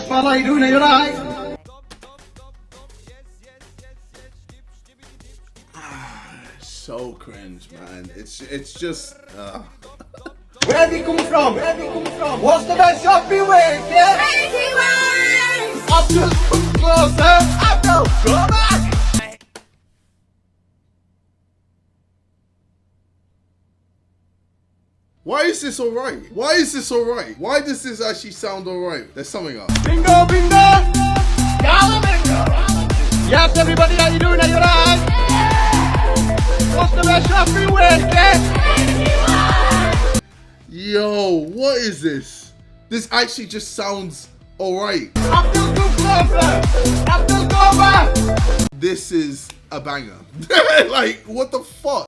pal, how you doing? Are you alright? So cringe, man. It's just. Where have you come from? What's the best shopping week? Yeah? I'm just closer. I don't go back. Why is this alright? Why is this alright? Why does this actually sound alright? There's something up. Bingo, bingo. Gala bingo. Yes, everybody, how you doing? Are you alright? What's the best shopping week? Yeah? Yo, what is this? This actually just sounds alright. Abdul closer. Abdul go back. This is a banger. Like, what the fuck?